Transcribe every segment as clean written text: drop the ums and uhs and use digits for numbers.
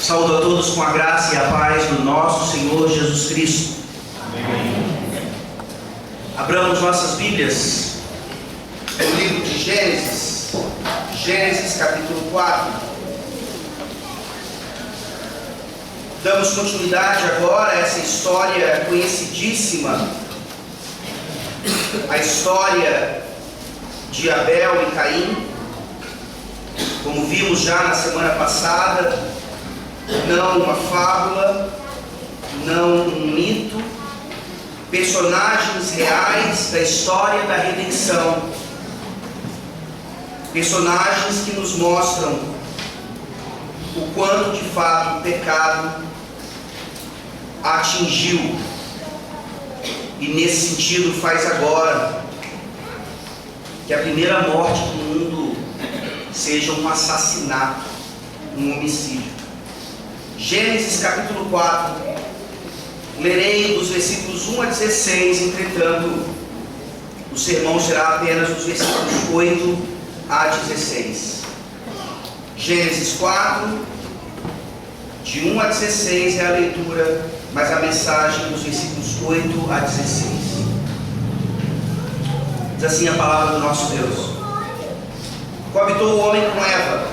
Saúdo a todos com a graça e a paz do nosso Senhor Jesus Cristo. Amém. Abramos nossas Bíblias no livro de Gênesis, capítulo 4. Damos continuidade agora a essa história conhecidíssima, a história de Abel e Caim. Como vimos já na semana passada, não uma fábula, não um mito, personagens reais da história da redenção, personagens que nos mostram o quanto de fato o pecado atingiu, e nesse sentido faz agora que a primeira morte do mundo seja um assassinato, um homicídio. Gênesis capítulo 4, lerei dos versículos 1 a 16, entretanto, o sermão será apenas dos versículos 8 a 16. Gênesis 4, de 1 a 16 é a leitura, mas a mensagem dos versículos 8 a 16. Diz assim a palavra do nosso Deus: Coabitou o homem com Eva,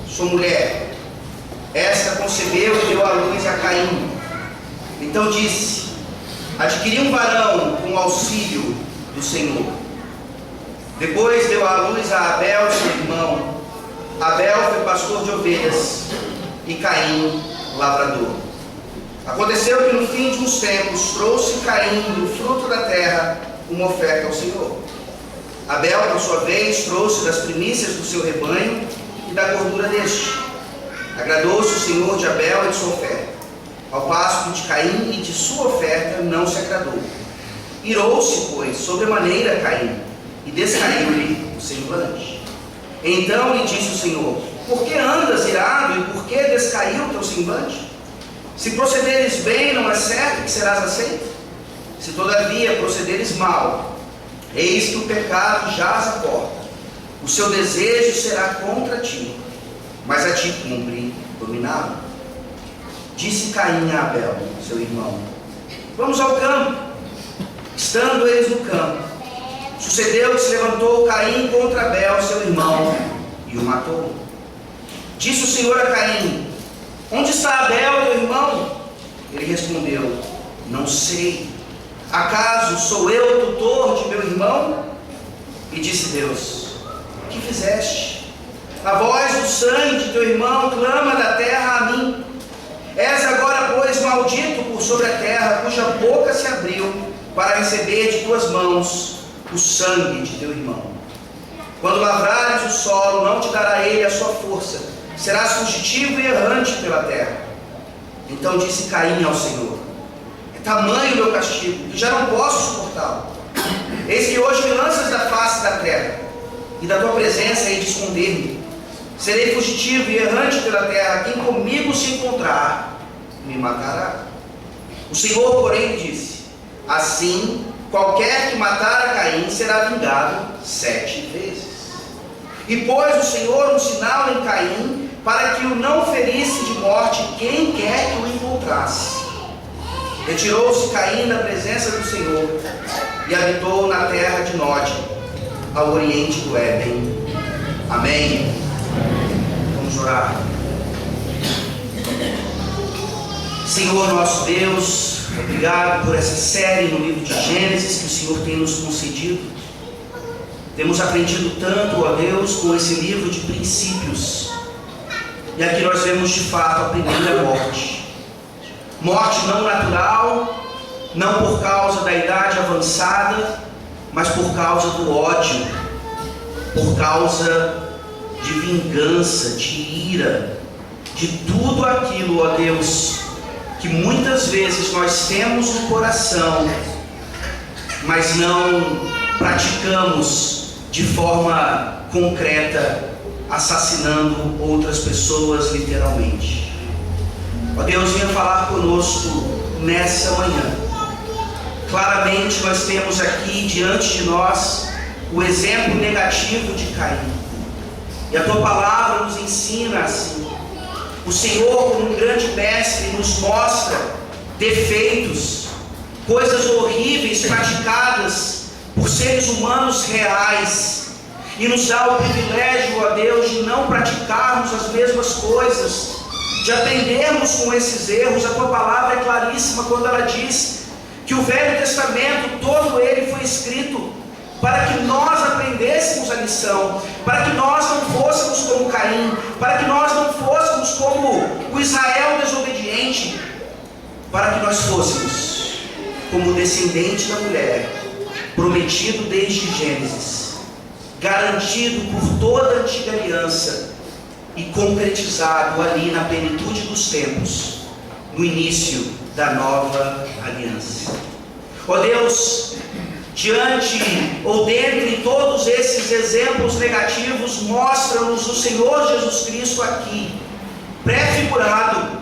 sua mulher. Esta concebeu e deu à luz a Caim. Então disse: adquiri um varão com o auxílio do Senhor. Depois deu à luz a Abel, seu irmão. Abel foi pastor de ovelhas e Caim lavrador. Aconteceu que no fim de uns tempos trouxe Caim do fruto da terra uma oferta ao Senhor. Abel, por sua vez, trouxe das primícias do seu rebanho e da gordura deste. Agradou-se o Senhor de Abel e de sua oferta, ao passo que de Caim e de sua oferta não se agradou. Irou-se, pois, sobremaneira Caim, e descaiu-lhe o semblante. Então lhe disse o Senhor: por que andas irado e por que descaiu o teu semblante? Se procederes bem, não é certo que serás aceito? Se todavia procederes mal, eis que o pecado jaz à porta, o seu desejo será contra ti, mas a ti cumpre dominá-lo. Disse Caim a Abel, seu irmão: vamos ao campo. Estando eles no campo, sucedeu que se levantou Caim contra Abel, seu irmão, e o matou. Disse o Senhor a Caim: onde está Abel, teu irmão? Ele respondeu: não sei. Acaso sou eu tutor de meu irmão? E disse Deus: que fizeste? A voz do sangue de teu irmão clama da terra a mim. És agora, pois, maldito por sobre a terra, cuja boca se abriu para receber de tuas mãos o sangue de teu irmão. Quando lavrares o solo, não te dará ele a sua força, serás fugitivo e errante pela terra. Então disse Caim ao Senhor: é tamanho o meu castigo, que já não posso suportá-lo. Eis que hoje me lanças da face da terra, e da tua presença hei de esconder-me. Serei fugitivo e errante pela terra, quem comigo se encontrar, me matará. O Senhor, porém, disse: assim, qualquer que matar a Caim será vingado 7 vezes. E pôs o Senhor um sinal em Caim, para que o não ferisse de morte quem quer que o encontrasse. Retirou-se Caim da presença do Senhor, e habitou na terra de Nod, ao oriente do Éden. Amém. Vamos orar. Senhor nosso Deus, obrigado por essa série no livro de Gênesis que o Senhor tem nos concedido. Temos aprendido tanto, ó Deus, com esse livro de princípios. E aqui nós vemos de fato a primeira morte. Morte não natural, não por causa da idade avançada, mas por causa do ódio, por causa de vingança, de ira, de tudo aquilo, ó Deus, que muitas vezes nós temos no coração, mas não praticamos de forma concreta, assassinando outras pessoas literalmente. Ó Deus, venha falar conosco nessa manhã. Claramente nós temos aqui diante de nós o exemplo negativo de Caim. E a tua palavra nos ensina assim: O Senhor, como um grande mestre, nos mostra defeitos, coisas horríveis praticadas por seres humanos reais, e nos dá o privilégio, ó Deus, de não praticarmos as mesmas coisas, de aprendermos com esses erros. A tua palavra é claríssima quando ela diz que o Velho Testamento, todo ele foi escrito para que nós aprendêssemos a lição, para que nós não fôssemos como Caim, para que nós não fôssemos como o Israel desobediente, para que nós fôssemos como o descendente da mulher, prometido desde Gênesis, garantido por toda a antiga aliança e concretizado ali na plenitude dos tempos, no início da nova aliança. Ó Deus, diante ou dentre todos esses exemplos negativos, mostra-nos o Senhor Jesus Cristo aqui, prefigurado,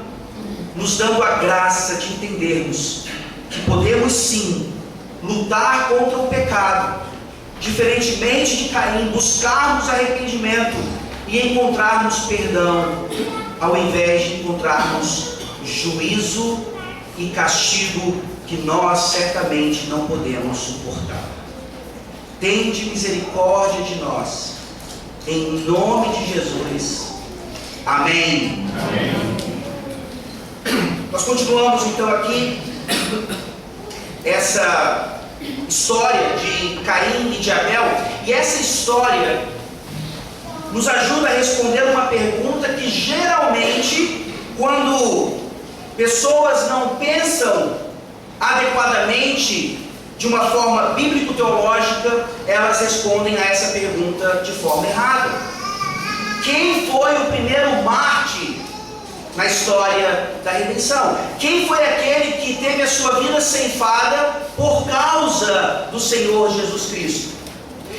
nos dando a graça de entendermos que podemos sim lutar contra o pecado, diferentemente de Caim, buscarmos arrependimento e encontrarmos perdão, ao invés de encontrarmos juízo e castigo que nós certamente não podemos suportar. Tende misericórdia de nós, em nome de Jesus. Amém. Amém. Nós continuamos então aqui essa história de Caim e de Abel, e essa história nos ajuda a responder uma pergunta que geralmente, quando pessoas não pensam adequadamente, de uma forma bíblico-teológica, elas respondem a essa pergunta de forma errada. Quem foi o primeiro mártir na história da redenção? Quem foi aquele que teve a sua vida ceifada por causa do Senhor Jesus Cristo?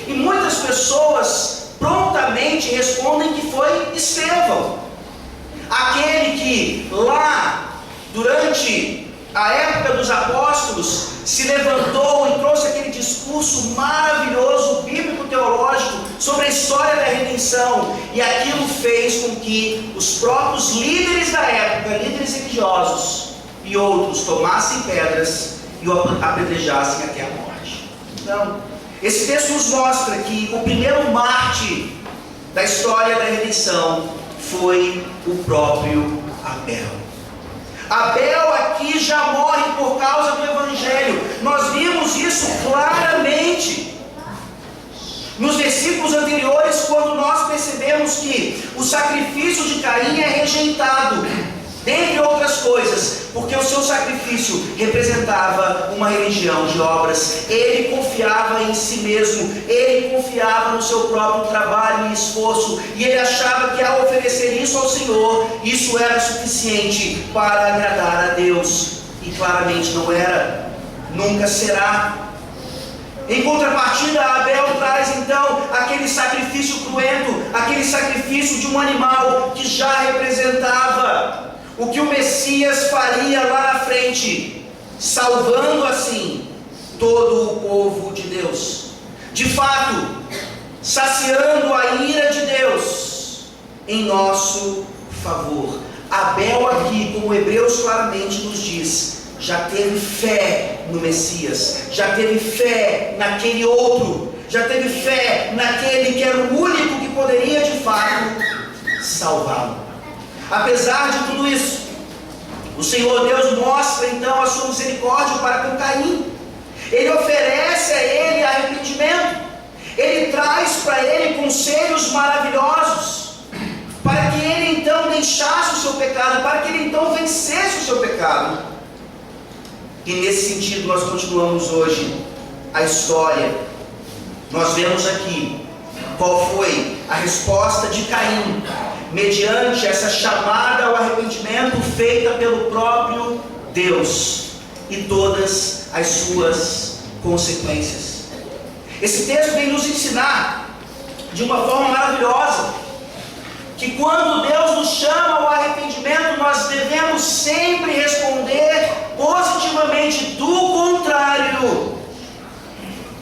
E muitas pessoas prontamente respondem que foi Estevão, aquele que lá durante a época dos apóstolos se levantou e trouxe aquele discurso maravilhoso, bíblico-teológico, sobre a história da redenção, e aquilo fez com que os próprios líderes da época, líderes religiosos e outros, tomassem pedras e o apedrejassem até a morte. Então, esse texto nos mostra que o primeiro mártir da história da redenção foi o próprio Abel. Abel aqui já morre por causa do Evangelho. Nós vimos isso claramente nos versículos anteriores, quando nós percebemos que o sacrifício de Caim é rejeitado, dentre outras coisas, porque o seu sacrifício representava uma religião de obras. Ele confiava em si mesmo, ele confiava no seu próprio trabalho e esforço, e ele achava que ao oferecer isso ao Senhor, isso era suficiente para agradar a Deus, e claramente não era, nunca será. Em contrapartida, Abel traz então aquele sacrifício cruento, aquele sacrifício de um animal que já representava o que o Messias faria lá na frente, salvando assim todo o povo de Deus, de fato, saciando a ira de Deus em nosso favor. Abel aqui, como Hebreus claramente nos diz, já teve fé no Messias, já teve fé naquele outro, já teve fé naquele que era o único que poderia de fato salvá-lo. Apesar de tudo isso, o Senhor Deus mostra então a sua misericórdia para com Caim. Ele oferece a ele arrependimento, ele traz para ele conselhos maravilhosos, para que ele então deixasse o seu pecado, para que ele então vencesse o seu pecado. E nesse sentido nós continuamos hoje a história. Nós vemos aqui qual foi a resposta de Caim, mediante essa chamada ao arrependimento feita pelo próprio Deus, e todas as suas consequências. Esse texto vem nos ensinar de uma forma maravilhosa que quando Deus nos chama ao arrependimento, nós devemos sempre responder positivamente. Do contrário,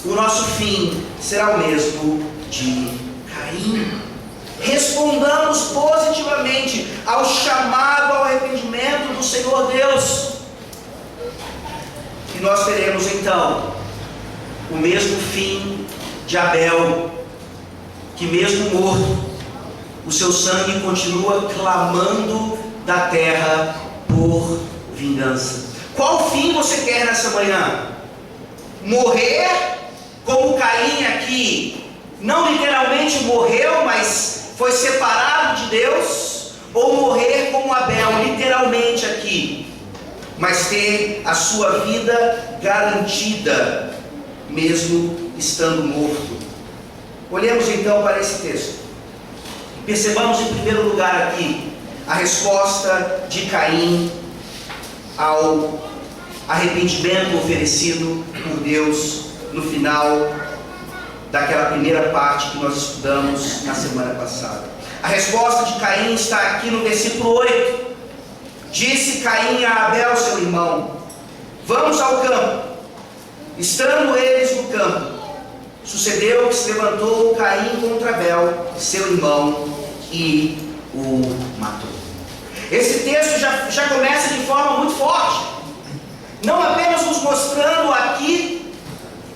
o nosso fim será o mesmo de Caim. Respondamos positivamente ao chamado então o mesmo fim de Abel, que mesmo morto, o seu sangue continua clamando da terra por vingança. Qual fim você quer nessa manhã? Morrer como Caim aqui, não literalmente morreu, mas foi separado de Deus? Ou morrer como Abel, literalmente aqui, mas ter a sua vida garantida, mesmo estando morto? Olhemos então para esse texto. Percebamos em primeiro lugar aqui a resposta de Caim ao arrependimento oferecido por Deus no final daquela primeira parte que nós estudamos na semana passada. A resposta de Caim está aqui no versículo 8. Disse Caim a Abel, seu irmão: vamos ao campo. Estando eles no campo, sucedeu que se levantou Caim contra Abel, seu irmão, e o matou. Esse texto já começa de forma muito forte, não apenas nos mostrando aqui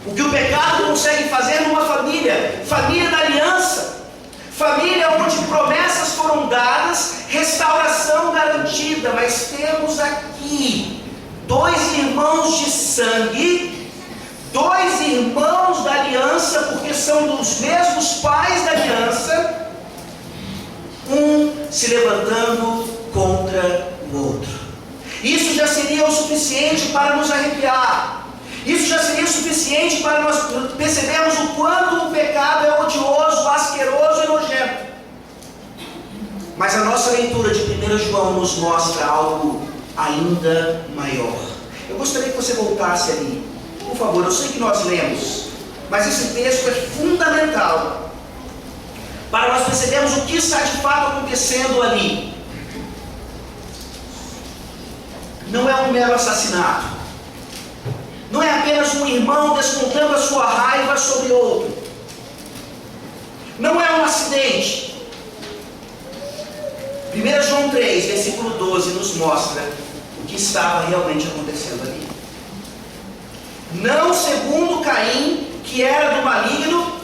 o que o pecado consegue fazer numa família, família da aliança, família onde promessas foram dadas, restauração garantida, mas temos aqui dois irmãos de sangue, dois irmãos da aliança, porque são dos mesmos pais da aliança, um se levantando contra o outro. Isso já seria o suficiente para nos arrepiar. Isso já seria o suficiente para nós percebermos o quanto o pecado é odioso, asqueroso e nojento. Mas a nossa leitura de 1 João nos mostra algo ainda maior. Eu gostaria que você voltasse ali, por favor. Eu sei que nós lemos, mas esse texto é fundamental para nós percebermos o que está de fato acontecendo ali. Não é um mero assassinato. Não é apenas um irmão descontando a sua raiva sobre outro. Não é um acidente. 1 João 3, versículo 12, nos mostra o que estava realmente acontecendo ali. Não segundo Caim, que era do maligno,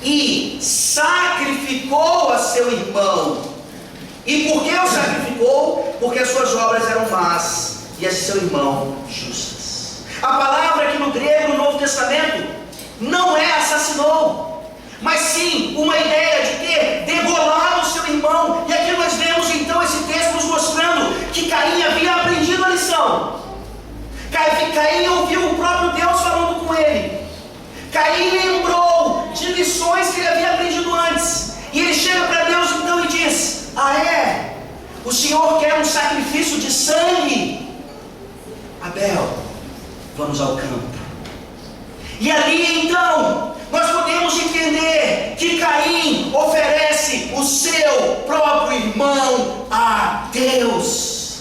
e sacrificou a seu irmão. E por que o sacrificou? Porque as suas obras eram más e as de seu irmão justas. A palavra aqui no grego, no Novo Testamento, não é assassinou, mas sim uma ideia de ter degolado o seu irmão. E aqui nós vemos então esse texto nos mostrando que Caim havia aprendido a lição. Caim ouviu o próprio Deus falando com ele. Caim lembrou de lições que ele havia aprendido antes. E ele chega para Deus então e diz: ah é? O Senhor quer um sacrifício de sangue? Abel, vamos ao campo. E ali então nós podemos entender que Caim oferece o seu próprio irmão a Deus,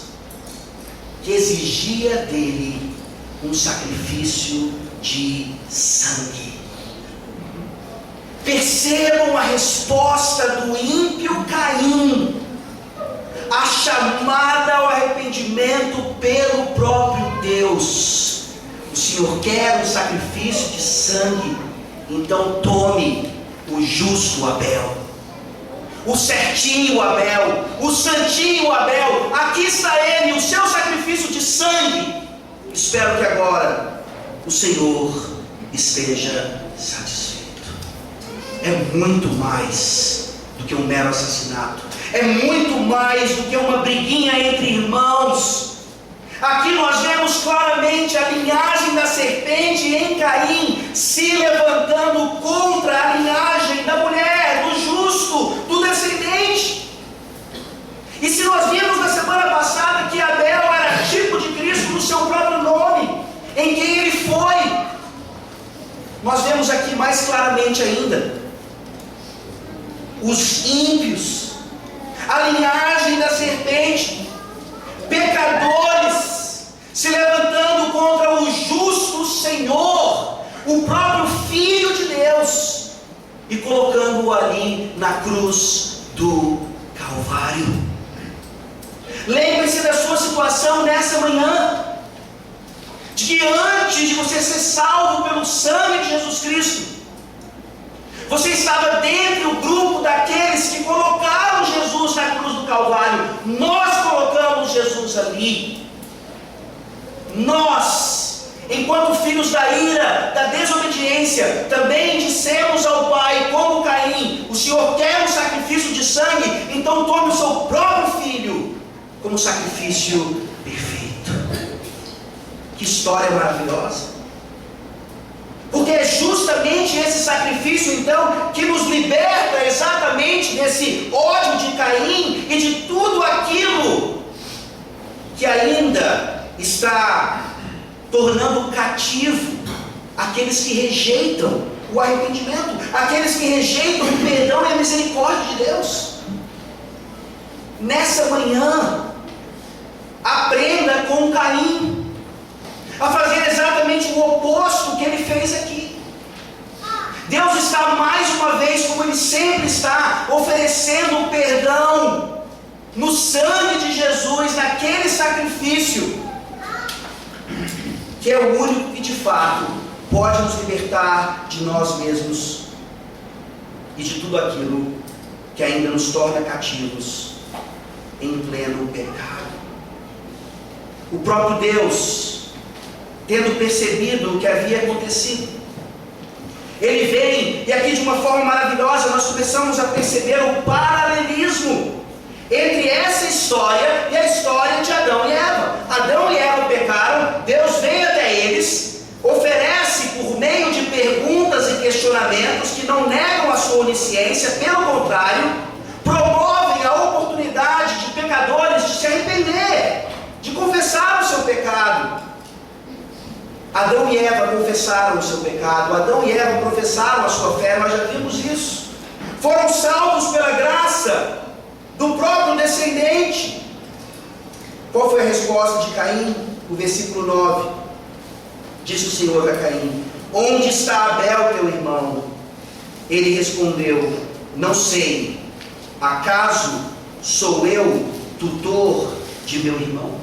que exigia dele um sacrifício de sangue. Percebam a resposta do ímpio Caim, a chamada ao arrependimento pelo próprio Deus. O Senhor quer um sacrifício de sangue, então tome o justo Abel, o certinho Abel, o santinho Abel. Aqui está ele, o seu sacrifício de sangue. Espero que agora o Senhor esteja satisfeito. É muito mais do que um mero assassinato. É muito mais do que uma briguinha entre irmãos. Aqui nós vemos claramente a linhagem da serpente em Caim se levantando contra a linhagem da mulher, do justo, do descendente. E se nós vimos na semana passada que Abel era tipo de Cristo no seu próprio nome, em quem ele foi, nós vemos aqui mais claramente ainda os ímpios, a linhagem da serpente, pecadores, se levantando contra o justo Senhor, o próprio Filho de Deus, e colocando-o ali na cruz do Calvário. Lembre-se da sua situação nessa manhã. de que antes de você ser salvo pelo sangue de Jesus Cristo, você estava dentro do grupo daqueles que colocaram Jesus na cruz do Calvário. Nós colocamos Jesus ali. Nós, enquanto filhos da ira, da desobediência, também dissemos ao Pai, como Caim: o Senhor quer um sacrifício de sangue, então tome o seu próprio filho como sacrifício perfeito. Que história maravilhosa! Porque é justamente esse sacrifício, então, que nos liberta exatamente desse ódio de Caim e de tudo aquilo que ainda está tornando cativo aqueles que rejeitam o arrependimento, aqueles que rejeitam o perdão e a misericórdia de Deus. Nessa manhã, aprenda com Caim a fazer exatamente o oposto que ele fez aqui. Deus está mais uma vez, como Ele sempre está, oferecendo perdão no sangue de Jesus, naquele sacrifício, que é o único que de fato pode nos libertar de nós mesmos e de tudo aquilo que ainda nos torna cativos em pleno pecado. O próprio Deus, tendo percebido o que havia acontecido, Ele vem, e aqui de uma forma maravilhosa nós começamos a perceber o paralelismo entre essa história e a história de Adão e Eva. Adão e Eva pecaram, Deus vem até eles, oferece por meio de perguntas e questionamentos que não negam a sua onisciência, pelo contrário, promovem a oportunidade de pecadores de se arrepender, de confessar o seu pecado. Adão e Eva confessaram o seu pecado, Adão e Eva professaram a sua fé, nós já vimos isso. Foram salvos pela graça do próprio descendente. Qual foi a resposta de Caim? O versículo 9. Disse o Senhor a Caim: onde está Abel, teu irmão? Ele respondeu: não sei. Acaso sou eu tutor de meu irmão?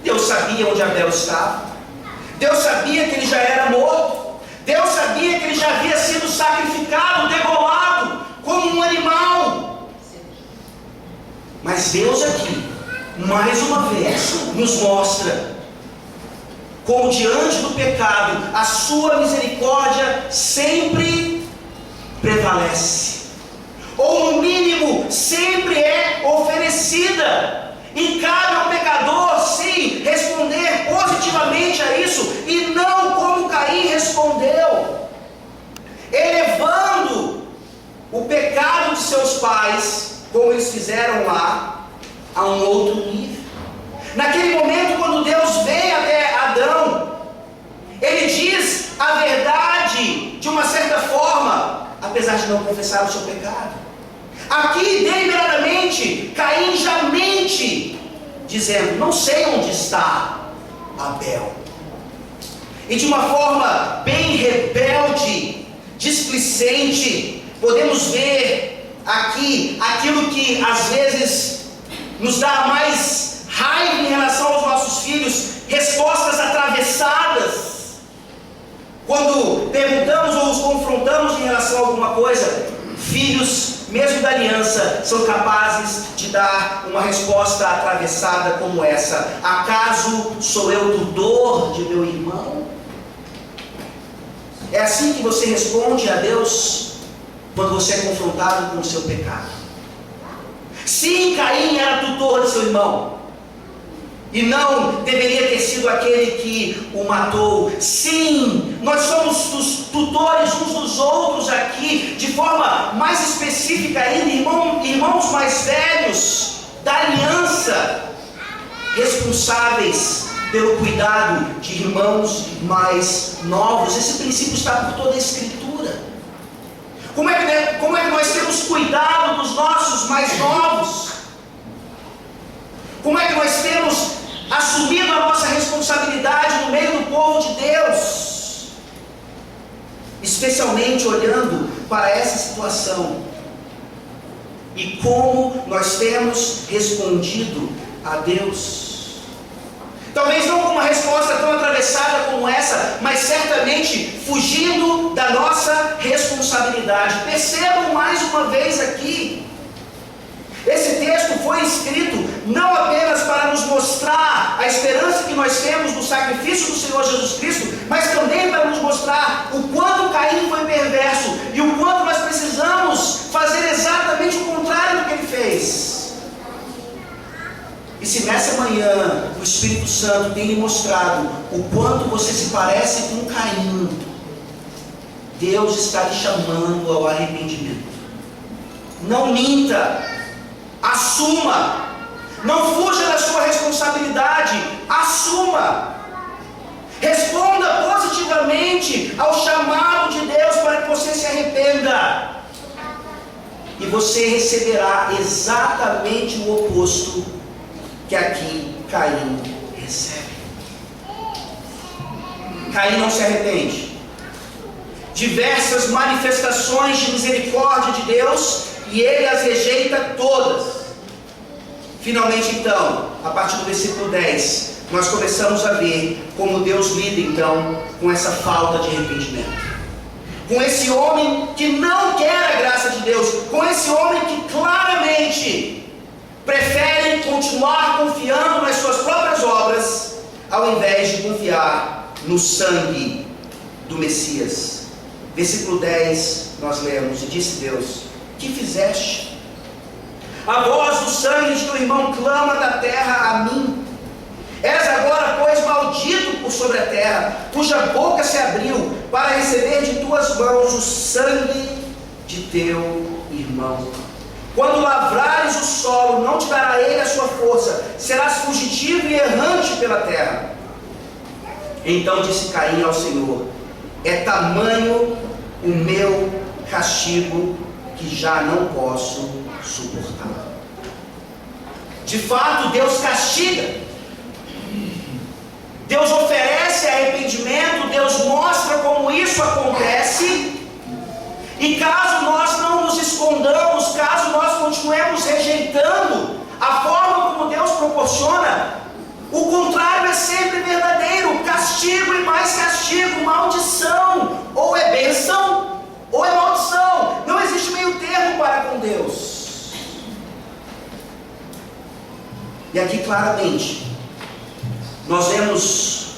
Deus sabia onde Abel estava. Deus sabia que ele já era morto. Deus sabia que ele já havia sido sacrificado, degolado, como um animal. Mas Deus aqui, mais uma vez, nos mostra como diante do pecado, a sua misericórdia sempre prevalece. Ou no mínimo, sempre é oferecida. E cabe ao pecador, sim, responder positivamente a isso, e não como Caim respondeu, elevando o pecado de seus pais, como eles fizeram lá, a um outro nível. Naquele momento, quando Deus vem até Adão, Ele diz a verdade de uma certa forma, apesar de não confessar o seu pecado. Aqui, deliberadamente, Caim já mente, dizendo: não sei onde está Abel. E de uma forma bem rebelde, displicente, podemos ver aqui aquilo que às vezes nos dá mais raiva em relação aos nossos filhos: respostas atravessadas. Quando perguntamos ou os confrontamos em relação a alguma coisa, filhos, mesmo da aliança, são capazes de dar uma resposta atravessada como essa: acaso sou eu tutor de meu irmão? É assim que você responde a Deus quando você é confrontado com o seu pecado. Sim, Caim era tutor de seu irmão, e não deveria ter sido aquele que o matou. Sim, nós somos os tutores uns dos outros aqui, de forma mais específica ainda, irmãos mais velhos da aliança, responsáveis pelo cuidado de irmãos mais novos. Esse princípio está por toda a Escritura. Como é que nós temos cuidado dos nossos mais novos? Como é que nós temos assumido a nossa responsabilidade no meio do povo de Deus? Especialmente olhando para essa situação e como nós temos respondido a Deus. Talvez não com uma resposta tão atravessada como essa, mas certamente fugindo da nossa responsabilidade. Percebam mais uma vez aqui, esse texto foi escrito não apenas para nos mostrar a esperança que nós temos no sacrifício do Senhor Jesus Cristo, mas também para nos mostrar o quanto Caim foi perverso e o quanto nós precisamos fazer exatamente o contrário do que ele fez. E se nessa manhã o Espírito Santo tem lhe mostrado o quanto você se parece com Caim, Deus está lhe chamando ao arrependimento. Não minta, assuma, não fuja da sua responsabilidade, assuma. Responda positivamente ao chamado de Deus para que você se arrependa. E você receberá exatamente o oposto que aqui Caim recebe. Caim não se arrepende. Diversas manifestações de misericórdia de Deus e ele as rejeita todas. Finalmente então, a partir do versículo 10, nós começamos a ver como Deus lida então com essa falta de arrependimento. Com esse homem que não quer a graça de Deus, com esse homem que claramente prefere continuar confiando nas suas próprias obras, ao invés de confiar no sangue do Messias. Versículo 10, nós lemos: e disse Deus: que fizeste? A voz do sangue de teu irmão clama da terra a mim. És agora, pois, maldito por sobre a terra, cuja boca se abriu para receber de tuas mãos o sangue de teu irmão. Quando lavrares o solo, não te dará ele a sua força, serás fugitivo e errante pela terra. Então disse Caim ao Senhor: é tamanho o meu castigo que já não posso suportar. De fato, Deus castiga, Deus oferece arrependimento, Deus mostra como isso acontece. E caso nós não nos escondamos, caso nós continuemos rejeitando a forma como Deus proporciona, o contrário é sempre verdadeiro: castigo e mais castigo, maldição. Ou é bênção, ou é maldição. Não existe meio termo para com Deus. E aqui claramente nós vemos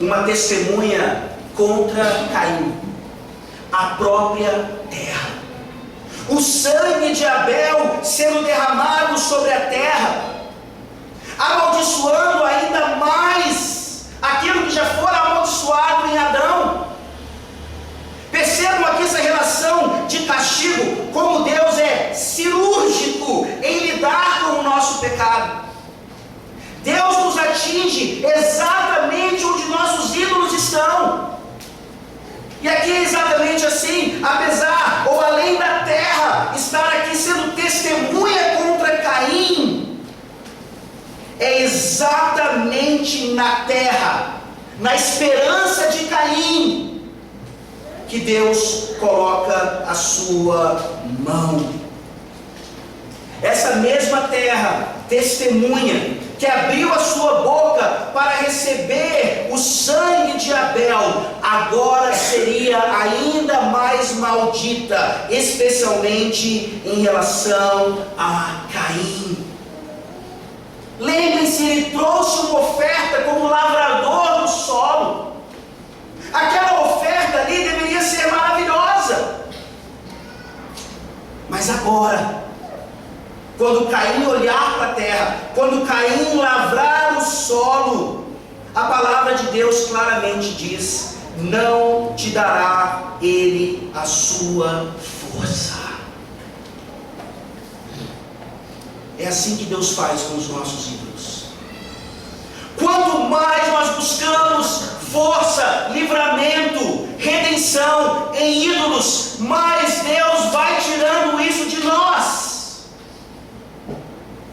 uma testemunha contra Caim: a própria terra. O sangue de Abel sendo derramado sobre a terra, amaldiçoando ainda mais aquilo que já fora amaldiçoado em Adão. Percebam aqui essa relação de castigo, como Deus é cirúrgico em lidar com o nosso pecado. Deus nos atinge exatamente onde nossos ídolos estão. E aqui é exatamente assim: apesar ou além da terra estar aqui sendo testemunha contra Caim, é exatamente na terra, na esperança de Caim, que Deus coloca a sua mão. Essa mesma terra, testemunha, que abriu a sua boca para receber o sangue de Abel, agora seria ainda mais maldita, especialmente em relação a Caim. Lembrem-se, ele trouxe uma oferta como lavrador do solo. Aquela oferta ali deveria ser maravilhosa. Mas agora, quando Caim olhar para a terra, quando Caim lavrar o solo, a palavra de Deus claramente diz: não te dará ele a sua força. É assim que Deus faz com os nossos ídolos. Quanto mais nós buscamos força, livramento, redenção em ídolos, mais Deus vai tirando isso de nós.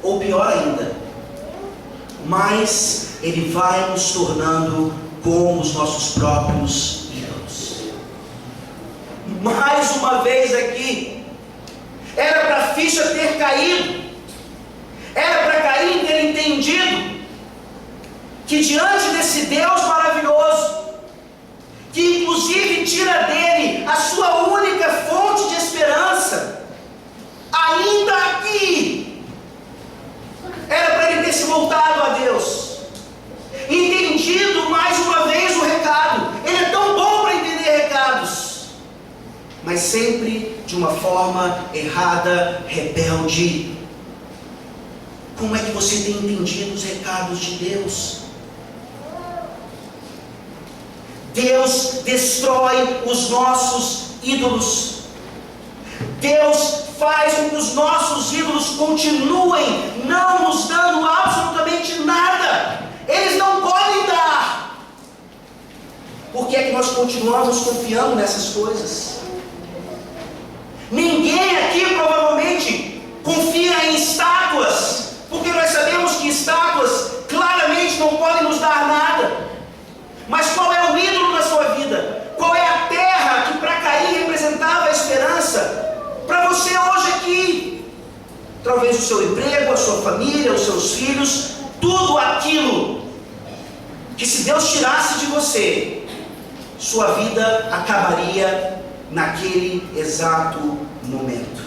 Ou pior ainda, mais Ele vai nos tornando como os nossos próprios ídolos. Mais uma vez aqui, era para a ficha ter caído, era para Caim ter entendido que diante desse Deus maravilhoso, que inclusive tira dele a sua única fonte de esperança, ainda aqui, era para ele ter se voltado a Deus, entendido mais uma vez o recado. Ele é tão bom para entender recados, mas sempre de uma forma errada, rebelde. Como é que você tem entendido os recados de Deus? Deus destrói os nossos ídolos. Deus faz com que os nossos ídolos continuem não nos dando absolutamente nada. Eles não podem dar. Por que é que nós continuamos confiando nessas coisas? Ninguém aqui provavelmente confia em estátuas, porque nós sabemos que estátuas claramente não podem nos dar nada. Mas qual é o ídolo da sua vida? Qual é a terra que para Caim representava a esperança? Para você hoje aqui, talvez o seu emprego, a sua família, os seus filhos, tudo aquilo que, se Deus tirasse de você, sua vida acabaria naquele exato momento.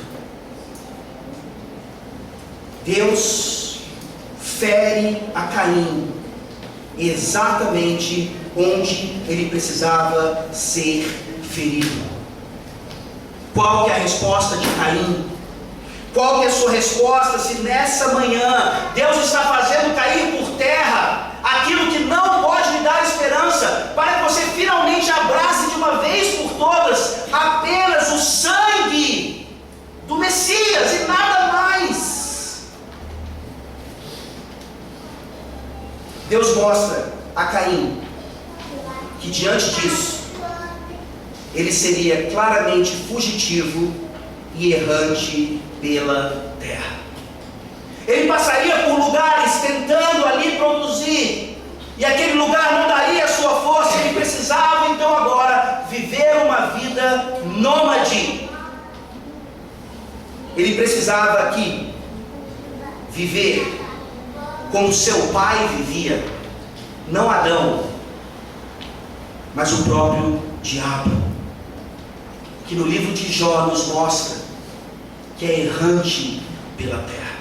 Deus fere a Caim exatamente onde ele precisava ser ferido. Qual que é a resposta de Caim? Qual que é a sua resposta se nessa manhã Deus está fazendo cair por terra aquilo que não pode lhe dar esperança, para que você finalmente abrace de uma vez por todas apenas o sangue do Messias e nada mais? Deus mostra a Caim que diante disso ele seria claramente fugitivo e errante pela terra. Ele passaria por lugares tentando ali produzir, e aquele lugar não daria a sua força. Ele precisava então agora viver uma vida nômade. Ele precisava aqui viver como seu pai vivia, não Adão, mas o próprio diabo, que no livro de Jó nos mostra que é errante pela terra.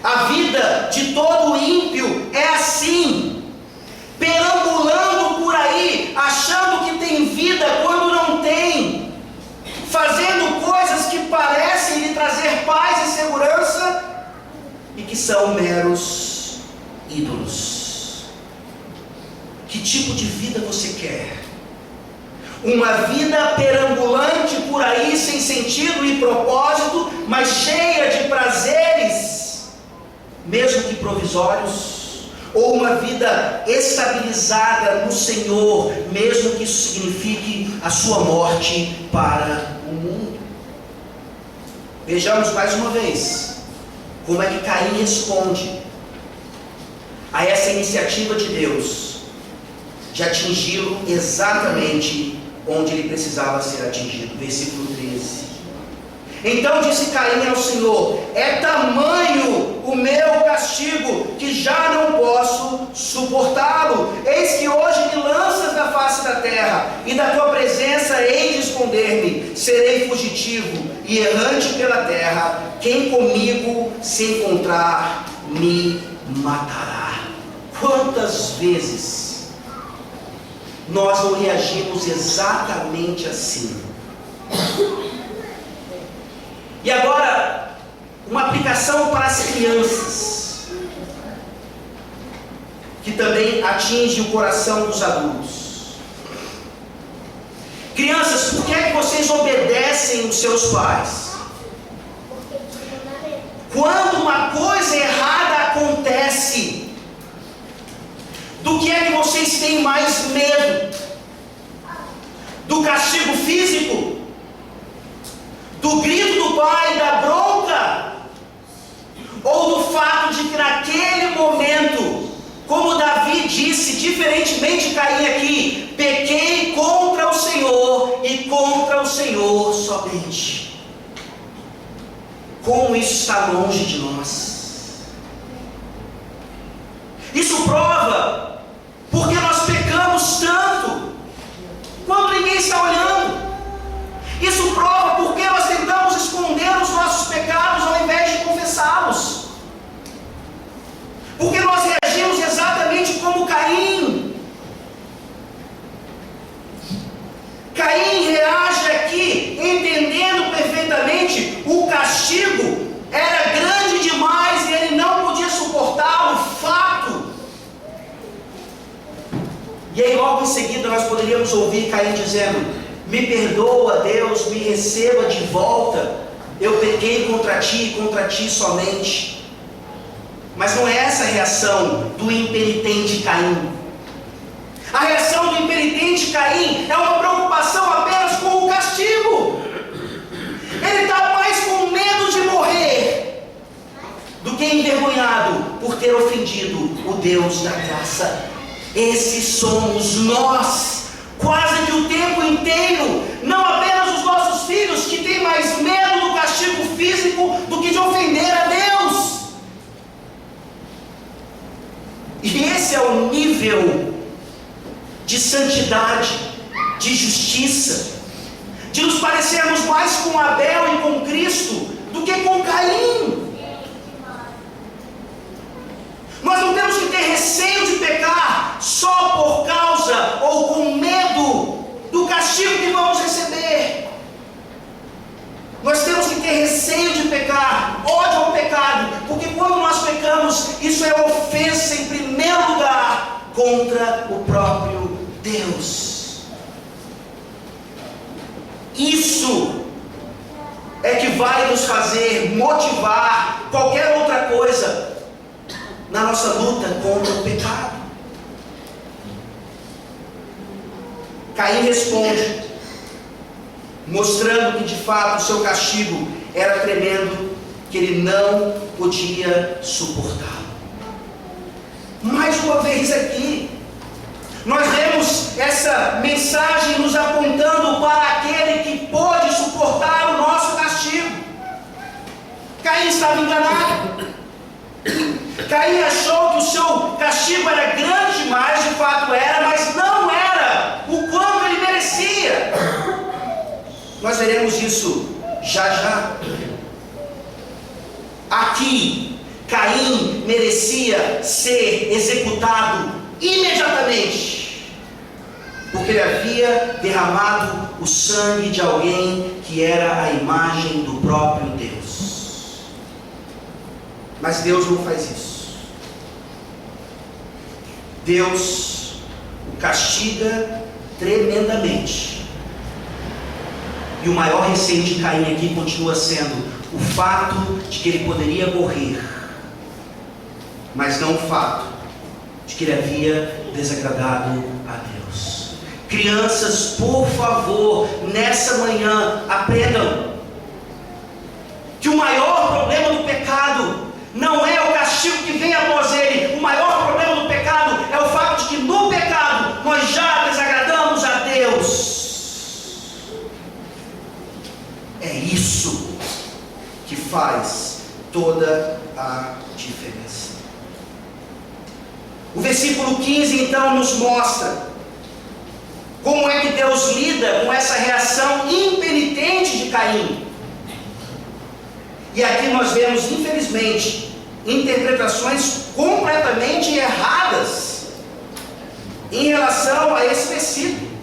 A vida de todo ímpio é assim, perambulando por aí, achando que tem vida quando não tem, fazendo coisas que parecem lhe trazer paz e segurança e que são meros ídolos. Que tipo de vida você quer? Uma vida perambulante por aí, sem sentido e propósito, mas cheia de prazeres, mesmo que provisórios? Ou uma vida estabilizada no Senhor, mesmo que isso signifique a sua morte para o mundo? Vejamos mais uma vez como é que Caim responde a essa iniciativa de Deus de atingi-lo exatamente onde ele precisava ser atingido. Versículo 13. Então disse Caim ao Senhor: é tamanho o meu castigo que já não posso suportá-lo. Eis que hoje me lanças da face da terra, e da tua presença hei de esconder-me. Serei fugitivo e errante pela terra. Quem comigo se encontrar me matará. Quantas vezes nós não reagimos exatamente assim? E agora, uma aplicação para as crianças, que também atinge o coração dos adultos. Crianças, por que é que vocês obedecem os seus pais? Quando uma coisa errada acontece, do que é que vocês têm mais medo? Do castigo físico? Do grito do pai, da bronca? Ou do fato de que naquele momento, como Davi disse, diferentemente de Caim aqui, pequei contra o Senhor e contra o Senhor somente? Como isso está longe de nós? Isso prova porque nós pecamos tanto quando ninguém está olhando. Isso prova porque nós tentamos esconder os nossos pecados ao invés de confessá-los. Porque nós reagimos exatamente como Caim. Caim reage aqui entendendo perfeitamente o castigo era grande demais e ele não podia suportar o fato. E aí logo em seguida nós poderíamos ouvir Caim dizendo: me perdoa, Deus, me receba de volta, eu pequei contra ti e contra ti somente. Mas não é essa a reação do impenitente Caim. A reação do impenitente Caim é uma preocupação apenas com o castigo. Ele está mais com medo de morrer do que envergonhado por ter ofendido o Deus da graça. Esses somos nós, quase que o tempo inteiro. Não apenas os nossos filhos, que têm mais medo do castigo físico do que de ofender a Deus. E esse é o nível de santidade, de justiça, de nos parecermos mais com Abel e com Cristo do que com Caim. Nós não temos que ter receio de pecar só por causa ou com medo do castigo que vamos receber. Nós temos que ter receio de pecar, ódio ao pecado, porque quando nós pecamos, isso é ofensa em primeiro lugar contra o próprio Deus. Isso é que vai nos fazer motivar qualquer outra coisa na nossa luta contra o pecado. Caim responde, mostrando que de fato o seu castigo era tremendo, que ele não podia suportar. Mais uma vez aqui, nós vemos essa mensagem nos apontando para aquele que pôde suportar o nosso castigo. Caim estava enganado. Caim achou que o seu castigo era grande demais, de fato era, mas não era o quanto ele merecia. Nós veremos isso já já. Aqui, Caim merecia ser executado imediatamente, porque ele havia derramado o sangue de alguém que era a imagem do próprio Deus. Mas Deus não faz isso. Deus o castiga tremendamente. E o maior receio de Caim aqui continua sendo o fato de que ele poderia morrer, mas não o fato de que ele havia desagradado a Deus. Crianças, por favor, nessa manhã, aprendam que o maior problema do pecado não é o castigo que vem após ele. O maior problema do pecado é o fato de que no pecado nós já desagradamos a Deus. É isso que faz toda a diferença. O versículo 15 então nos mostra como é que Deus lida com essa reação impenitente de Caim. E aqui nós vemos, infelizmente, interpretações completamente erradas em relação a esse versículo.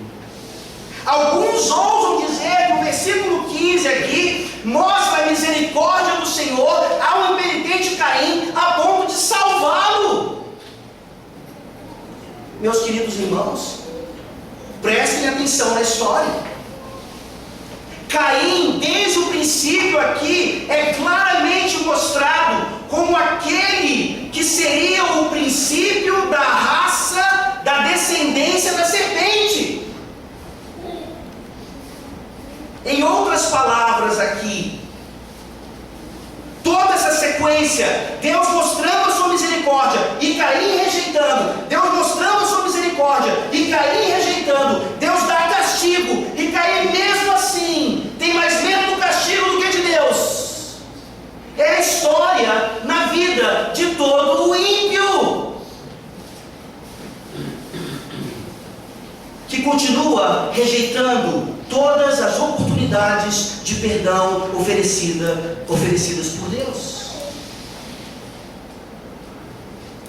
Alguns ousam dizer que o versículo 15 aqui mostra a misericórdia do Senhor ao impenitente Caim a ponto de salvá-lo. Meus queridos irmãos, prestem atenção na história. Caim, desde o princípio aqui, é claramente mostrado como aquele que seria o princípio da raça, da descendência da serpente. Em outras palavras aqui, toda essa sequência, Deus mostrando a sua misericórdia e Caim rejeitando, Deus mostrando a sua misericórdia e Caim rejeitando, Deus dá castigo e Caim mesmo assim tem mais medo do castigo do que de Deus. É a história na vida de todo o ímpio. continua rejeitando todas as oportunidades de perdão oferecidas por Deus.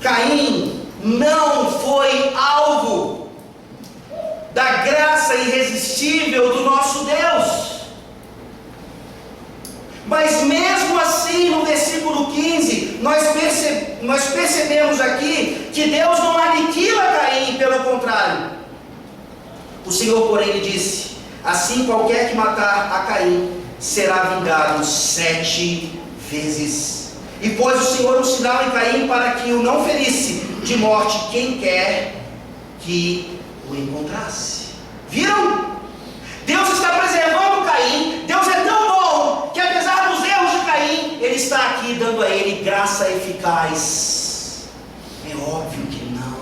Caim não foi alvo da graça irresistível do nosso Deus. Mas mesmo assim, no versículo 15, nós percebemos aqui que Deus não aniquila Caim, pelo contrário. O Senhor, porém, lhe disse: assim qualquer que matar a Caim será vingado 7 vezes. E pôs o Senhor um sinal em Caim para que o não ferisse de morte quem quer que o encontrasse. Viram? Deus está preservando Caim. Deus é tão bom que, apesar dos erros de Caim, Ele está aqui dando a ele graça eficaz. É óbvio que não.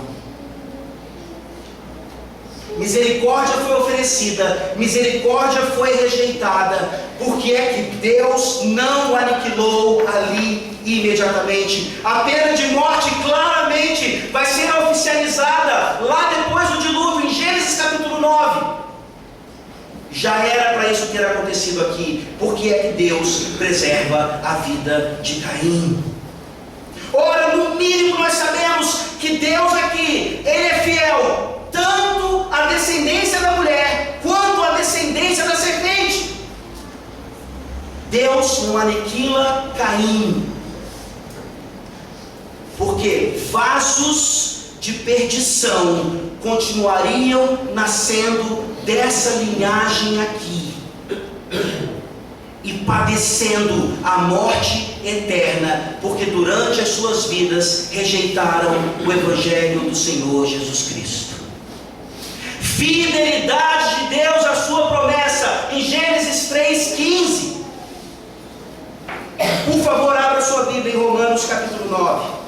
Misericórdia foi oferecida, misericórdia foi rejeitada. Por que é que Deus não aniquilou ali imediatamente? A pena de morte claramente vai ser oficializada lá depois do dilúvio, em Gênesis capítulo 9. Já era para isso ter acontecido aqui. Por que é que Deus preserva a vida de Caim? Ora, no mínimo nós sabemos que Deus aqui, Ele é fiel tanto à descendência da mulher quanto à descendência da serpente. Deus não aniquila Caim, porque vasos de perdição continuariam nascendo dessa linhagem aqui e padecendo a morte eterna, porque durante as suas vidas rejeitaram o Evangelho do Senhor Jesus Cristo. Fidelidade de Deus à sua promessa, em Gênesis 3,15. Por favor, abra sua Bíblia em Romanos capítulo 9.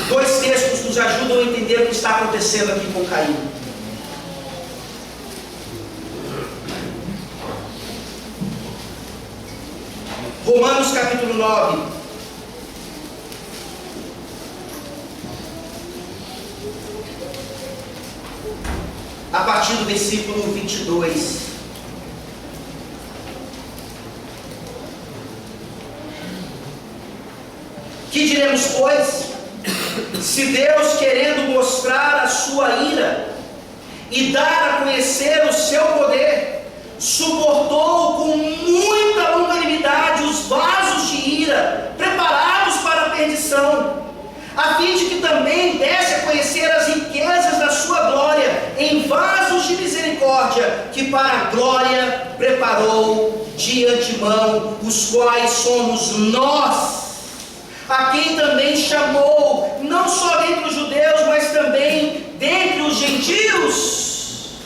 Dois textos nos ajudam a entender o que está acontecendo aqui com Caim. Romanos capítulo 9. A partir do versículo 22. Que diremos, pois? Se Deus, querendo mostrar a sua ira e dar a conhecer o seu poder, suportou com muita longanimidade os vasos de ira preparados para a perdição, a fim de que também desse a conhecer as riquezas da sua glória em vasos de misericórdia, que para a glória preparou de antemão, os quais somos nós, a quem também chamou, não só dentre os judeus, mas também dentre os gentios.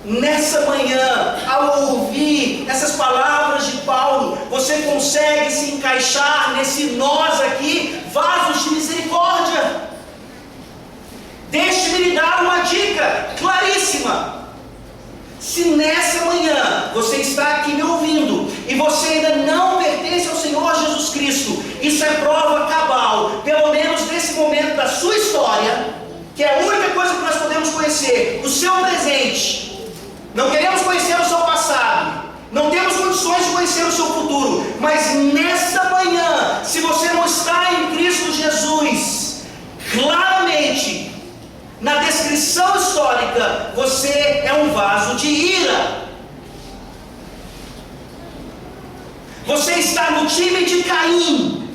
Nessa manhã, ao ouvir essas palavras de Paulo, você consegue se encaixar nesse nós aqui, vasos de misericórdia. Deixe-me lhe dar uma dica claríssima. Se nessa manhã você está aqui me ouvindo e você ainda não pertence ao Senhor Jesus Cristo, isso é prova cabal, pelo menos nesse momento da sua história, que é a única coisa que nós podemos conhecer, o seu presente. Não queremos conhecer o seu passado, não temos condições de conhecer o seu futuro, mas nessa manhã, se você não está em Cristo Jesus, claramente, na descrição histórica, você é um vaso de ira. Você está no time de Caim.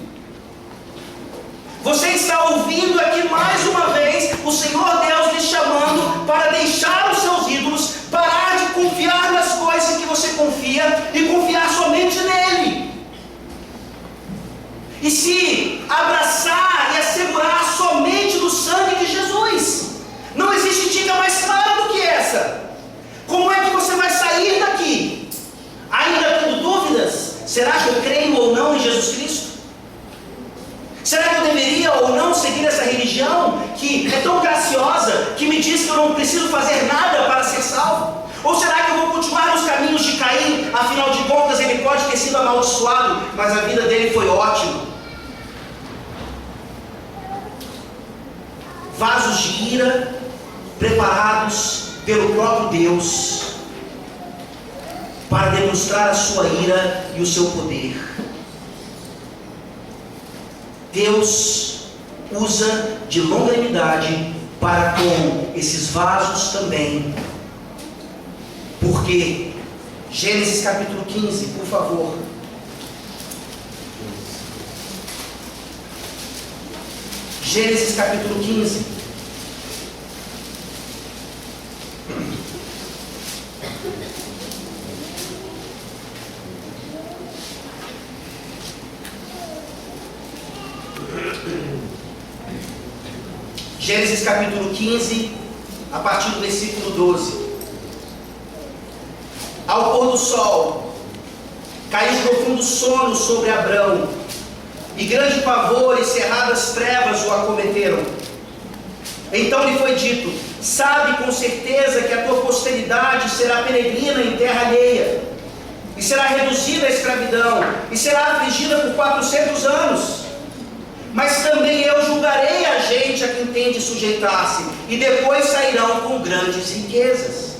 Você está ouvindo aqui mais uma vez o Senhor Deus lhe chamando para deixar os seus ídolos, parar de confiar nas coisas que você confia e confiar somente nele. E se abraçar e assegurar somente no sangue de Jesus. Não existe dica mais clara do que essa. Como é que você vai sair daqui? Ainda tendo dúvidas? Será que eu creio ou não em Jesus Cristo? Será que eu deveria ou não seguir essa religião que é tão graciosa, que me diz que eu não preciso fazer nada para ser salvo? Ou será que eu vou continuar nos caminhos de Caim? Afinal de contas, ele pode ter sido amaldiçoado, mas a vida dele foi ótima. vasos de ira, preparados pelo próprio Deus, para demonstrar a sua ira e o seu poder. Deus usa de longanimidade para com esses vasos também, porque Gênesis capítulo 15, por favor. Gênesis capítulo 15. Gênesis capítulo 15, a partir do versículo 12. Ao pôr do sol, caiu profundo sono sobre Abrão, e grande pavor e cerradas trevas o acometeram. Então lhe foi dito: sabe com certeza que a tua posteridade será peregrina em terra alheia, e será reduzida à escravidão, e será afligida por 400 anos. Mas também eu julgarei a gente a quem tem de sujeitar-se, e depois sairão com grandes riquezas.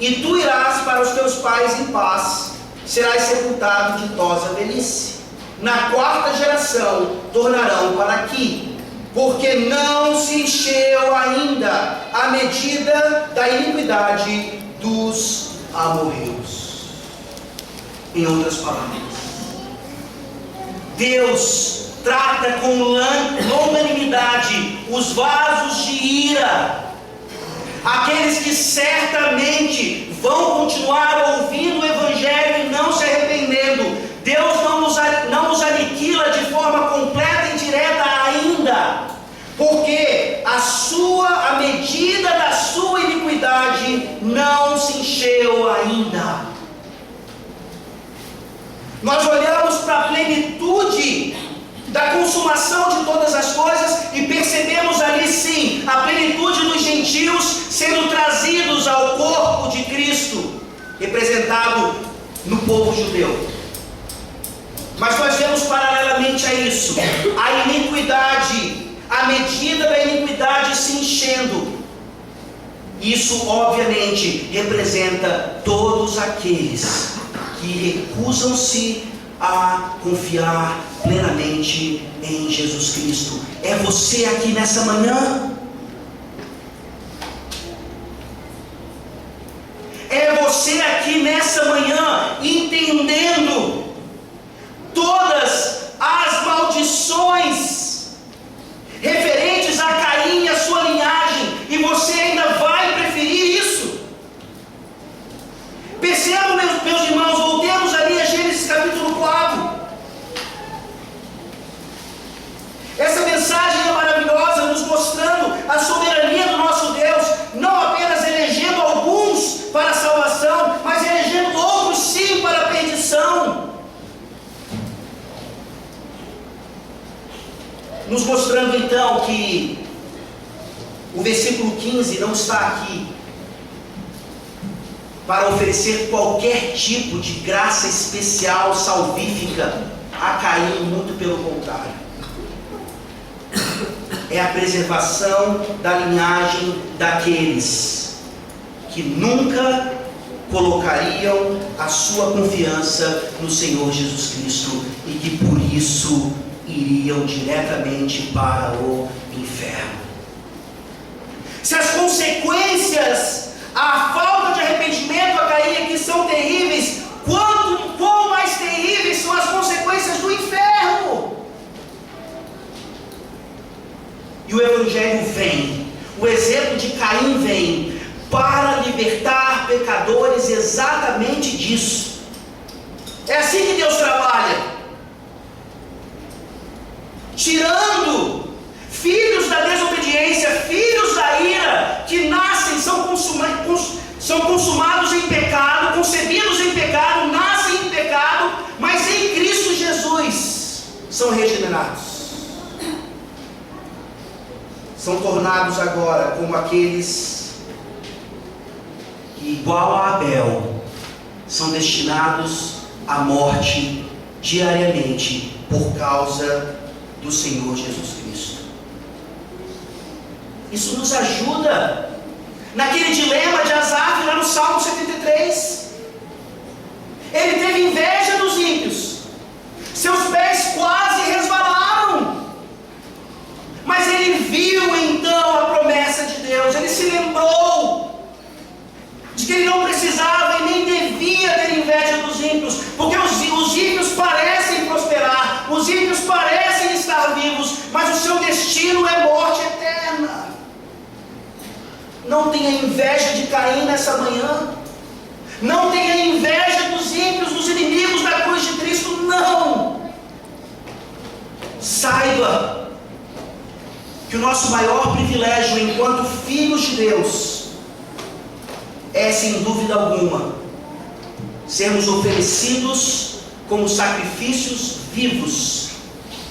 E tu irás para os teus pais em paz, serás sepultado de ditosa velhice. Na quarta geração tornarão para aqui, porque não se encheu ainda a medida da iniquidade dos amorreus. Em outras palavras, Deus trata com longanimidade os vasos de ira, aqueles que certamente vão continuar ouvindo o Evangelho e não se arrependendo. Deus não os aniquila de forma completa e direta ainda, porque a medida da sua iniquidade não se encheu ainda. Nós olhamos para a plenitude da consumação de todas as coisas e percebemos ali sim a plenitude dos gentios sendo trazidos ao corpo de Cristo, representado no povo judeu. Mas nós vemos paralelamente a isso a iniquidade, a medida da iniquidade se enchendo. Isso obviamente representa todos aqueles que recusam-se a confiar plenamente em Jesus Cristo. É você aqui nessa manhã? É você aqui nessa manhã entendendo todas as maldições referentes a Caim e a sua linhagem, e você ainda vai preferir isso? Percebam, meus irmãos, voltemos ali a Gênesis capítulo 4. Essa mensagem é maravilhosa, nos mostrando a soberania do nosso Deus, não apenas elegendo alguns para a salvação, mas elegendo outros sim para a perdição. Nos mostrando então que o versículo 15 não está aqui para oferecer qualquer tipo de graça especial, salvífica a Caim, muito pelo contrário. É a preservação da linhagem daqueles que nunca colocariam a sua confiança no Senhor Jesus Cristo e que por isso iriam diretamente para o inferno. Se as consequências, a falta de arrependimento a Caim aqui são terríveis, quão mais terríveis são as consequências do inferno. E o Evangelho vem, o exemplo de Caim vem para libertar pecadores exatamente disso. É assim que Deus trabalha, tirando filhos da desobediência, filhos da ira, que nascem, são consumados em pecado, concebidos em pecado, nascem em pecado, mas em Cristo Jesus são regenerados. São tornados agora como aqueles que, igual a Abel, são destinados à morte diariamente por causa do Senhor Jesus Cristo. Isso nos ajuda naquele dilema de Asaf lá no Salmo 73. Ele teve inveja dos ímpios, seus pés quase resvalaram, mas ele viu então a promessa de Deus. Ele se lembrou de que ele não precisava e nem devia ter inveja dos ímpios, porque os ímpios parecem prosperar, os ímpios parecem estar vivos, mas o seu destino é morte eterna. Não tenha inveja de Caim nessa manhã. Não tenha inveja dos ímpios, dos inimigos da cruz de Cristo, não. Saiba que o nosso maior privilégio enquanto filhos de Deus é, sem dúvida alguma, sermos oferecidos como sacrifícios vivos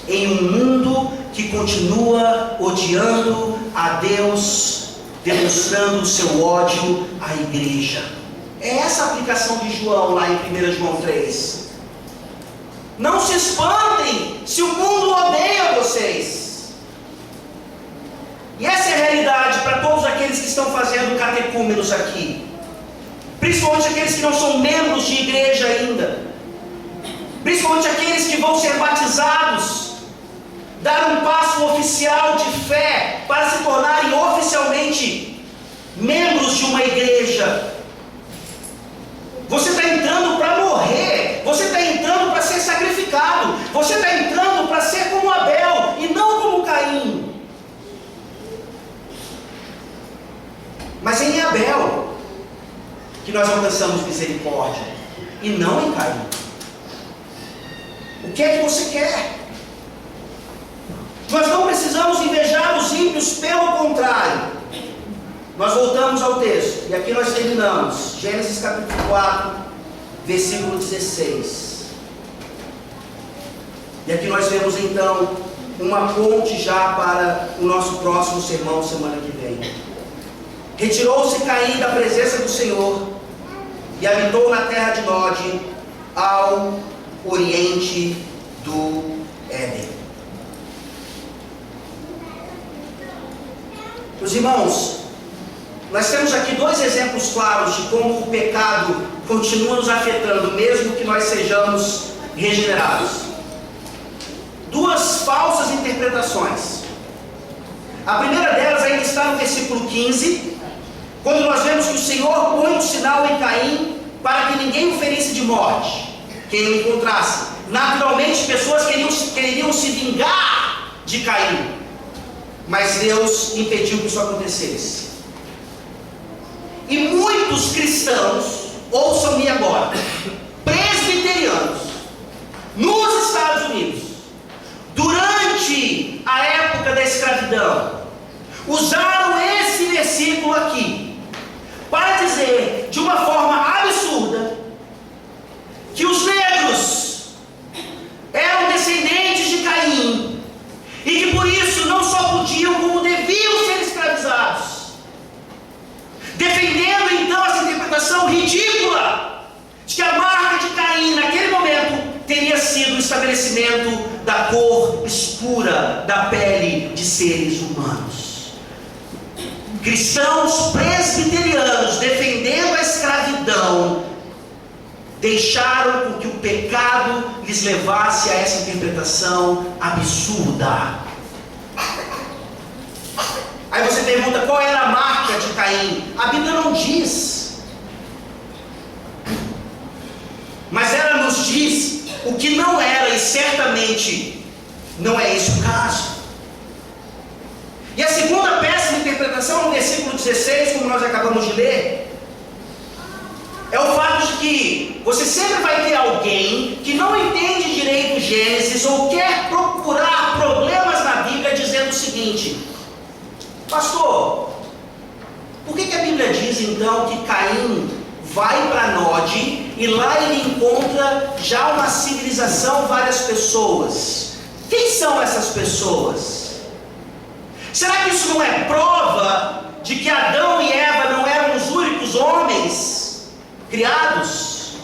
em um mundo que continua odiando a Deus, demonstrando o seu ódio à igreja. É essa a aplicação de João lá em 1 João 3. Não se espantem se o mundo odeia vocês. E essa é a realidade para todos aqueles que estão fazendo catecúmenos aqui, principalmente aqueles que não são membros de igreja ainda, principalmente aqueles que vão ser batizados, dar um passo oficial de fé para se tornarem oficialmente membros de uma igreja. Você está entrando para morrer, você está entrando para ser sacrificado, você está entrando para ser como Abel e não como Caim. Mas é em Abel que nós alcançamos misericórdia e não em Caim. O que é que você quer? Nós não precisamos invejar os ímpios, pelo contrário. Nós voltamos ao texto, e aqui nós terminamos, Gênesis capítulo 4, versículo 16. E aqui nós vemos então uma ponte já para o nosso próximo sermão, semana que vem. Retirou-se Caim da presença do Senhor, e habitou na terra de Nod, ao oriente do Éden. Meus irmãos, nós temos aqui dois exemplos claros de como o pecado continua nos afetando, mesmo que nós sejamos regenerados. Duas falsas interpretações. A primeira delas ainda está no versículo 15, quando nós vemos que o Senhor põe um sinal em Caim para que ninguém o ferisse de morte, quem o encontrasse. Naturalmente, pessoas queriam se vingar de Caim, mas Deus impediu que isso acontecesse. E muitos cristãos, ouçam-me agora, presbiterianos, nos Estados Unidos, durante a época da escravidão, usaram esse versículo aqui para dizer de uma forma absurda que os negros eram descendentes de Caim e que por isso não só podiam, como deviam ser escravizados, defendendo então essa interpretação ridícula de que a marca de Caim naquele momento teria sido o estabelecimento da cor escura da pele de seres humanos. Cristãos presbiterianos defendendo a escravidão deixaram com que o pecado lhes levasse a essa interpretação absurda. Aí você pergunta qual era a marca de Caim. A Bíblia não diz, mas ela nos diz o que não era, e certamente não é esse o caso. E a segunda péssima interpretação, no versículo 16, como nós acabamos de ler, é o fato de que você sempre vai ter alguém que não entende direito Gênesis ou quer procurar problemas na Bíblia dizendo o seguinte: pastor, por que a Bíblia diz então que Caim vai para Nod e lá ele encontra já uma civilização, várias pessoas? Quem são essas pessoas? Será que isso não é prova de que Adão e Eva não eram os únicos homens criados?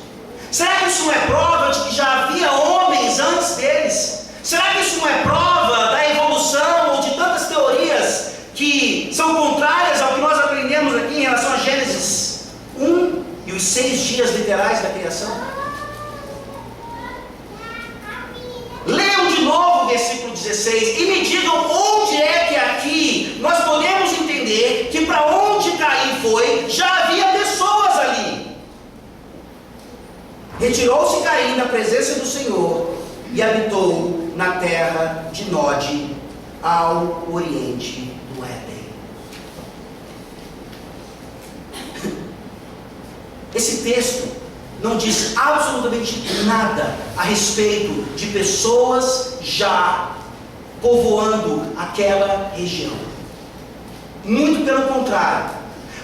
Será que isso não é prova de que já havia homens antes deles? Será que isso não é prova da evolução ou de tantas teorias que são 6 dias literais da criação? Leiam de novo o versículo 16 e me digam onde é que aqui nós podemos entender que para onde Caim foi, já havia pessoas ali. Retirou-se Caim da presença do Senhor e habitou na terra de Nod, ao oriente do Éden. Esse texto não diz absolutamente nada a respeito de pessoas já povoando aquela região. Muito pelo contrário.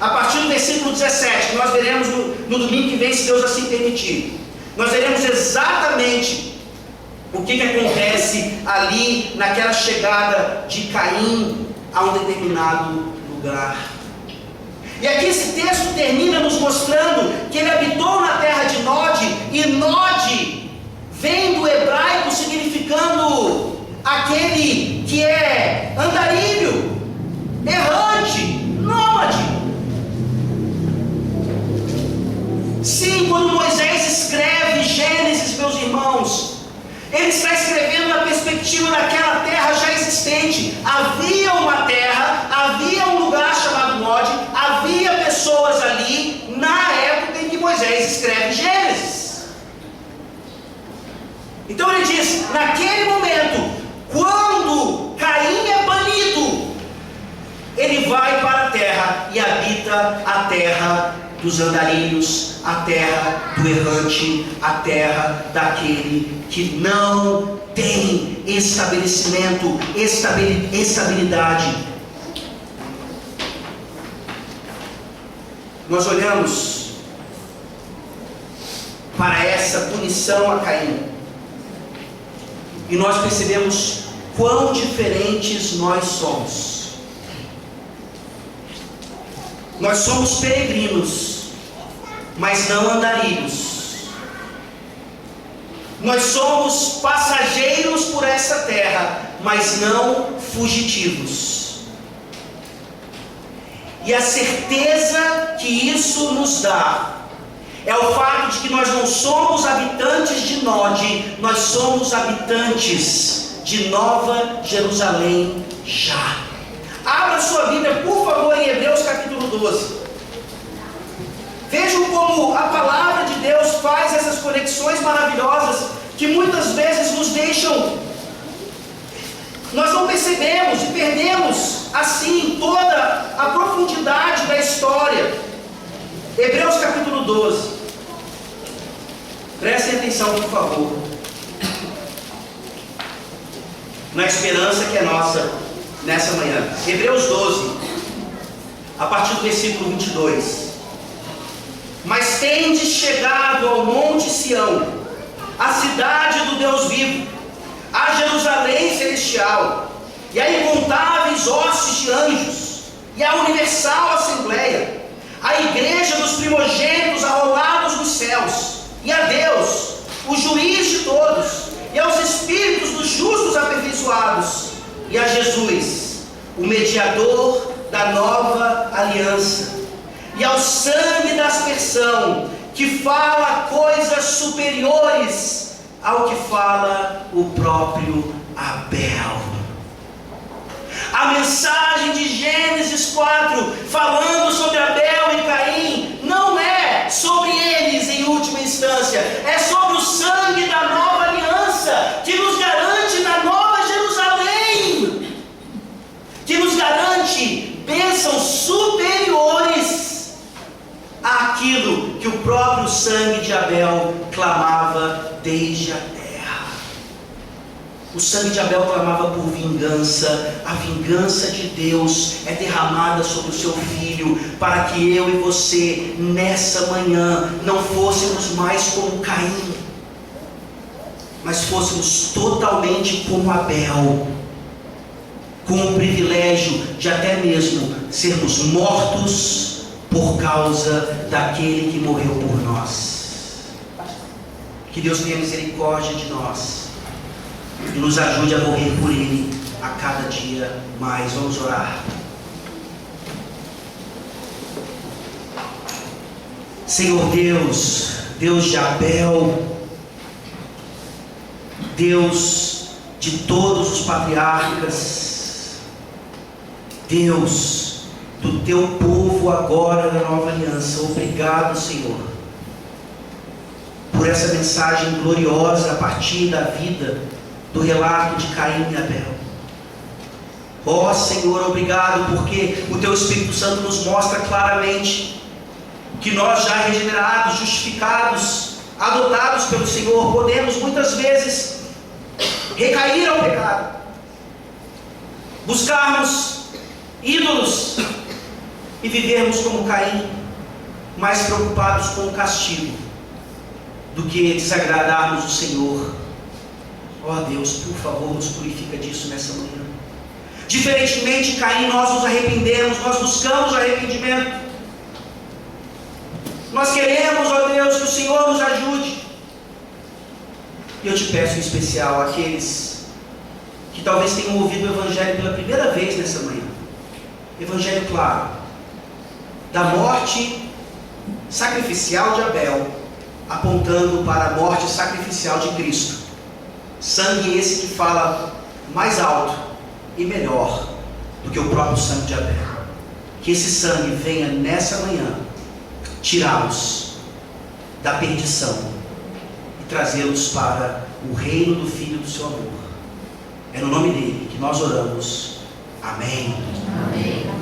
A partir do versículo 17, que nós veremos no domingo que vem, se Deus assim permitir, nós veremos exatamente o que acontece ali naquela chegada de Caim a um determinado lugar. E aqui esse texto termina nos mostrando que ele habitou na terra de Nod, e Nod vem do hebraico significando aquele que é andarilho, errante, nômade. Sim, quando Moisés escreve Gênesis, meus irmãos, ele está escrevendo na perspectiva daquela terra já existente. Havia uma terra, havia um lugar chamado Nod, havia pessoas ali na época em que Moisés escreve Gênesis. Então ele diz, naquele momento, quando Caim é banido, ele vai para a terra e habita a terra dos andarilhos, a terra do errante, a terra daquele que não tem estabelecimento, estabilidade. Nós olhamos para essa punição a Caim e nós percebemos quão diferentes nós somos. Nós somos peregrinos, mas não andarilhos. Nós somos passageiros por essa terra, mas não fugitivos. E a certeza que isso nos dá é o fato de que nós não somos habitantes de Nod, nós somos habitantes de Nova Jerusalém já. Abra sua Bíblia, por favor, em Hebreus capítulo 12. Vejam como a palavra de Deus faz essas conexões maravilhosas que muitas vezes nos deixam, nós não percebemos e perdemos assim toda a profundidade da história. Hebreus capítulo 12. Prestem atenção, por favor, na esperança que é nossa nessa manhã. Hebreus 12, a partir do versículo 22. Mas tendes chegado ao monte Sião, a cidade do Deus vivo, a Jerusalém celestial, e a incontáveis hostes de anjos, e a universal assembleia, a igreja dos primogênitos arrolados nos céus, e a Deus, o juiz de todos, e aos espíritos dos justos aperfeiçoados, e a Jesus, o mediador da nova aliança, e ao sangue da aspersão, que fala coisas superiores ao que fala o próprio Abel. A mensagem de Gênesis 4, falando sobre Abel e Caim, não é sobre eles em última instância, é sobre o sangue da nova aliança, que nos garante na Nova Jerusalém, que nos garante bênçãos superiores àquilo que o próprio sangue de Abel clamava desde a terra. O sangue de Abel clamava por vingança. A vingança de Deus é derramada sobre o seu filho, para que eu e você nessa manhã não fôssemos mais como Caim, mas fôssemos totalmente como Abel, com o privilégio de até mesmo sermos mortos por causa daquele que morreu por nós. Que Deus tenha misericórdia de nós e nos ajude a morrer por Ele a cada dia mais. Vamos orar. Senhor Deus, Deus de Abel, Deus de todos os patriarcas, Deus do teu povo agora na nova aliança, obrigado, Senhor, por essa mensagem gloriosa a partir da vida, do relato de Caim e Abel. Ó Senhor, obrigado, porque o teu Espírito Santo nos mostra claramente que nós já regenerados, justificados, adotados pelo Senhor, podemos muitas vezes recair ao pecado, buscarmos ídolos e vivermos como Caim, mais preocupados com o castigo do que desagradarmos o Senhor. Ó Deus, por favor, nos purifica disso nessa manhã. Diferentemente de Caim, nós nos arrependemos, nós buscamos arrependimento. Nós queremos, ó Deus, que o Senhor nos ajude. E eu te peço em especial aqueles que talvez tenham ouvido o Evangelho pela primeira vez nessa manhã. Evangelho claro, da morte sacrificial de Abel, apontando para a morte sacrificial de Cristo. Sangue esse que fala mais alto e melhor do que o próprio sangue de Abel. Que esse sangue venha nessa manhã tirá-los da perdição e trazê-los para o reino do Filho do seu amor. É no nome dele que nós oramos. Amém. Amém.